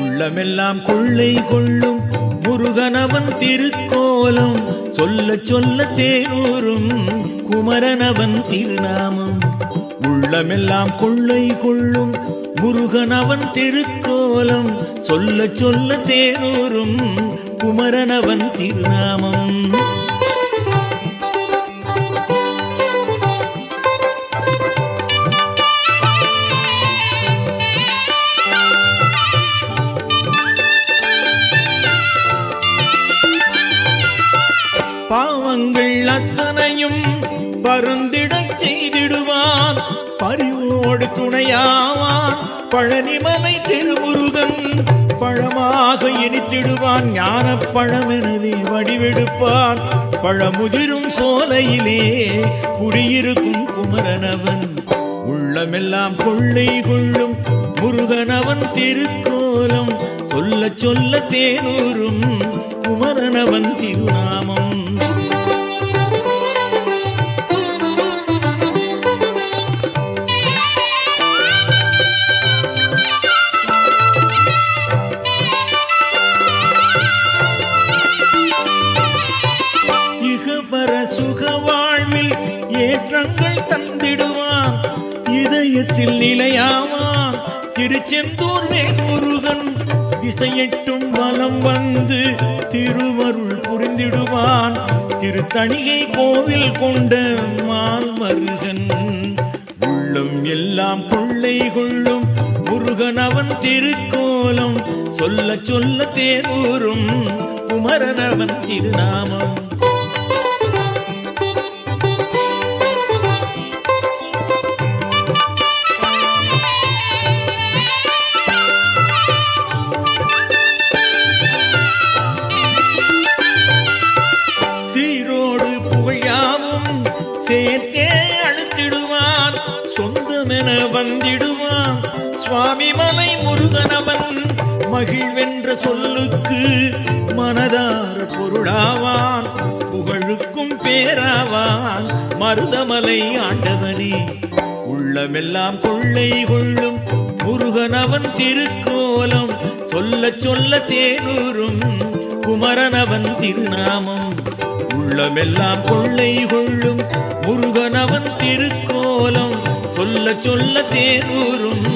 உள்ளமெல்லாம் கொள்ளை கொள்ளும் முருகனவன் திருக்கோலம் சொல்ல சொல்ல தேனூரும் குமரனவன் திருநாமம். உள்ளமெல்லாம் கொள்ளை கொள்ளும் முருகனவன் திருக்கோலம் சொல்ல சொல்ல தேனூரும் குமரனவன் திருநாமம். பாவங்கள் அத்தனையும் பருந்திடச் செய்திடுவான், பரிவோடு துணையாவான் பழனிமலை திருமுருகன். பழமாக இனித்திடுவான், ஞான பழமெனவே வடிவெடுப்பான். பழமுதிரும் சோலையிலே குடியிருக்கும் குமரனவன். உள்ளமெல்லாம் கொள்ளை கொள்ளும் முருகனவன் திருக்கோலம் சொல்ல சொல்ல தேனூரும் குமரனவன் திருநாமம். இகபர சுக வாழ்வில் ஏற்றங்கள் தந்திடுவான், இதயத்தில் நிலையாவான் திருச்செந்தூர் வேல்முருகன். திசையெட்டும் வலம் வந்து திருவருள் புரிந்திடுவான், திருத்தணிகை கோவில் கொண்ட மால்மருகன். உள்ளம் எல்லாம் கொள்ளை கொள்ளும் முருகனவன் திருக்கோலம் சொல்ல சொல்ல தேனூரும் குமரனவன் திருநாமம். சீரோடு புகழாவும் சேர்த்தே அழுத்திடுவான், சொந்தமென வந்திடுவான் சுவாமி மலை முருகனவன். மகிழ்வென்ற சொல்லுக்கு மனதார பொருளாவான், புகழுக்கும் பேராவான் மருதமலை ஆண்டவனே. உள்ளமெல்லாம் கொள்ளை கொள்ளும் முருகனவன் திருக்கோலம் சொல்ல சொல்ல தேனூரும் குமரனவன் திருநாமம். உள்ளமெல்லாம் கொள்ளை கொள்ளும் முருகனவன் திருக்கோலம் சொல்ல சொல்ல தேனூரும்